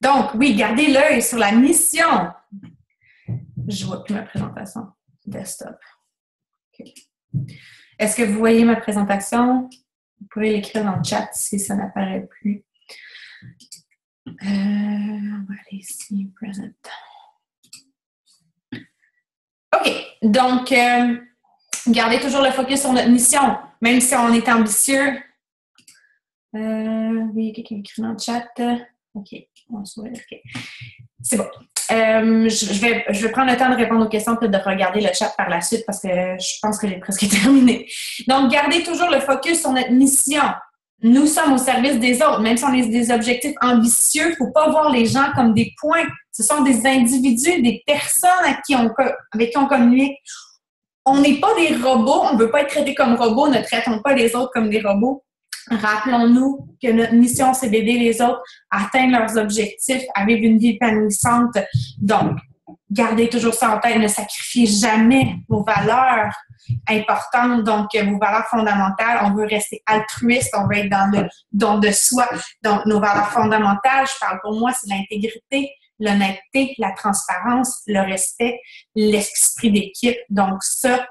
Donc, oui, gardez l'œil sur la mission. Je ne vois plus ma présentation. Desktop. Okay. Est-ce que vous voyez ma présentation? Vous pouvez l'écrire dans le chat si ça n'apparaît plus. On va aller ici, present. OK, donc, gardez toujours le focus sur notre mission, même si on est ambitieux. Oui, quelqu'un écrit dans le chat. OK, on se voit. OK. C'est bon. Je vais prendre le temps de répondre aux questions, peut-être de regarder le chat par la suite parce que je pense que j'ai presque terminé. Donc, gardez toujours le focus sur notre mission. Nous sommes au service des autres, même si on a des objectifs ambitieux, il ne faut pas voir les gens comme des points. Ce sont des individus, des personnes avec qui on communique. On n'est pas des robots, on ne veut pas être traités comme robots, ne traitons pas les autres comme des robots. Rappelons-nous que notre mission, c'est d'aider les autres à atteindre leurs objectifs, à vivre une vie épanouissante. Donc, gardez toujours ça en tête, ne sacrifiez jamais vos valeurs importantes, donc vos valeurs fondamentales. On veut rester altruiste, on veut être dans le don de soi. Donc, nos valeurs fondamentales, je parle pour moi, c'est l'intégrité, l'honnêteté, la transparence, le respect, l'esprit d'équipe. Donc, ça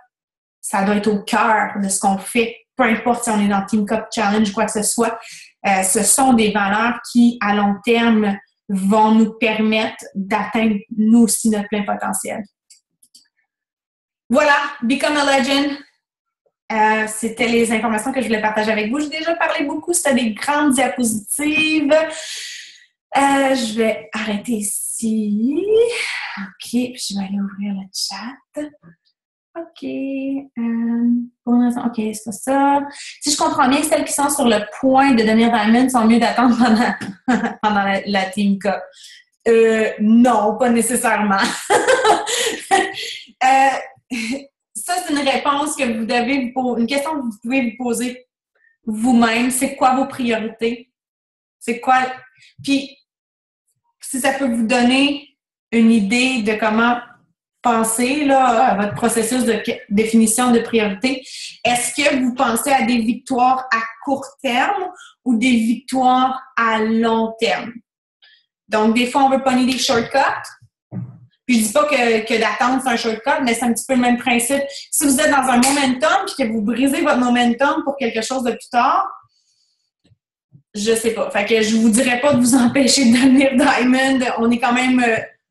doit être au cœur de ce qu'on fait. Peu importe si on est dans Team Cup Challenge, quoi que ce soit, ce sont des valeurs qui, à long terme, vont nous permettre d'atteindre, nous aussi, notre plein potentiel. Voilà, Become a Legend. C'était les informations que je voulais partager avec vous. J'ai déjà parlé beaucoup, c'était des grandes diapositives. Je vais arrêter ici. OK, puis je vais aller ouvrir le chat. OK. OK, c'est ça. Si je comprends bien, celles qui sont sur le point de devenir Diamond sont mieux d'attendre pendant la Team Cup. Non, pas nécessairement. Ça, c'est une réponse que vous devez une question que vous pouvez vous poser vous-même. C'est quoi vos priorités? C'est quoi? Puis, si ça peut vous donner une idée de comment penser là, à votre processus de définition de priorité, est-ce que vous pensez à des victoires à court terme ou des victoires à long terme? Donc, des fois, on veut pogner des shortcuts. Puis, je dis pas que d'attendre, c'est un shortcut, mais c'est un petit peu le même principe. Si vous êtes dans un momentum puis que vous brisez votre momentum pour quelque chose de plus tard, je sais pas. Fait que je vous dirais pas de vous empêcher de devenir Diamond. On est quand même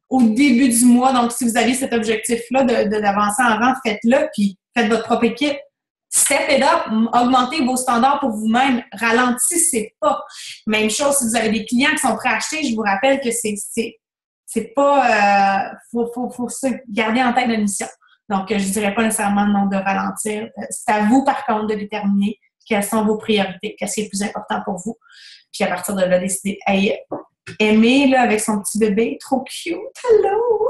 au début du mois. Donc, si vous avez cet objectif-là d'avancer en rang, faites-le, puis faites votre propre équipe. Step it up, augmentez vos standards pour vous-même. Ralentissez pas. Même chose, si vous avez des clients qui sont prêts à acheter, je vous rappelle que c'est pas... faut se garder en tête la mission. Donc, je dirais pas nécessairement non de ralentir. C'est à vous, par contre, de déterminer quelles sont vos priorités, qu'est-ce qui est le plus important pour vous. Puis, à partir de là, décider. Hey, Aimée, là, avec son petit bébé, trop cute. Hello!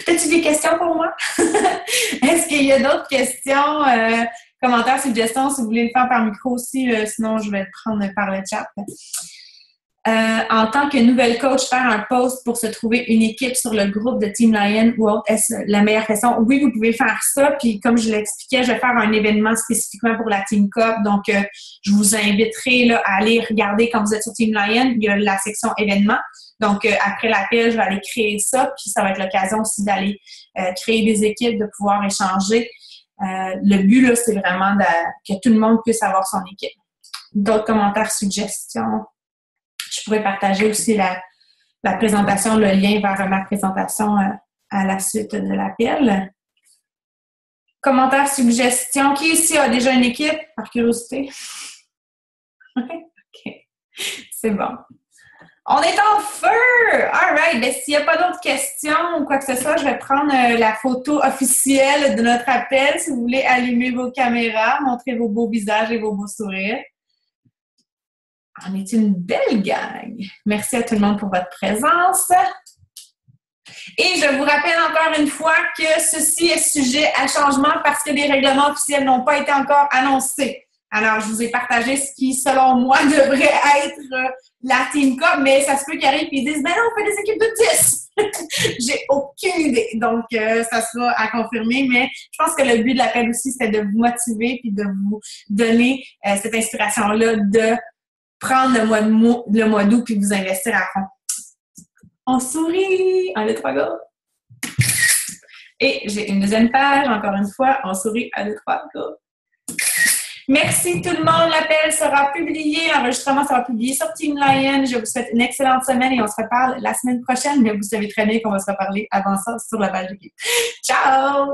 As-tu des questions pour moi? Est-ce qu'il y a d'autres questions commentaires, suggestions, si vous voulez le faire par micro aussi, sinon je vais le prendre par le chat. En tant que nouvelle coach, faire un post pour se trouver une équipe sur le groupe de Team Lion ou autre, est-ce la meilleure façon? Oui, vous pouvez faire ça. Puis comme je l'expliquais, je vais faire un événement spécifiquement pour la Team Cup. Donc, je vous inviterai là, à aller regarder quand vous êtes sur Team Lion. Il y a la section événements. Donc, après l'appel, je vais aller créer ça. Puis ça va être l'occasion aussi d'aller créer des équipes, de pouvoir échanger. Le but, là, c'est vraiment que tout le monde puisse avoir son équipe. D'autres commentaires, suggestions? Je pourrais partager aussi la présentation, le lien vers ma présentation à la suite de l'appel. Commentaires, suggestions. Qui ici a déjà une équipe, par curiosité? OK. C'est bon. On est en feu! All right. Bien, s'il n'y a pas d'autres questions ou quoi que ce soit, je vais prendre la photo officielle de notre appel. Si vous voulez allumer vos caméras, montrer vos beaux visages et vos beaux sourires. On est une belle gang. Merci à tout le monde pour votre présence. Et je vous rappelle encore une fois que ceci est sujet à changement parce que les règlements officiels n'ont pas été encore annoncés. Alors, je vous ai partagé ce qui, selon moi, devrait être la Team Cup, mais ça se peut qu'ils arrivent et ils disent « Mais non, on fait des équipes de 10! » J'ai aucune idée. Donc, ça sera à confirmer, mais je pense que le but de l'appel aussi, c'était de vous motiver puis de vous donner cette inspiration-là de prendre le mois d'août puis vous investir à fond. On sourit! Un, deux, trois, go! Et j'ai une deuxième page, encore une fois, on sourit, un, deux, trois, go! Merci tout le monde, l'appel sera publié, l'enregistrement sera publié sur Team Lion. Je vous souhaite une excellente semaine et on se reparle la semaine prochaine, mais vous savez très bien qu'on va se reparler avant ça sur la page d'équipe. Ciao!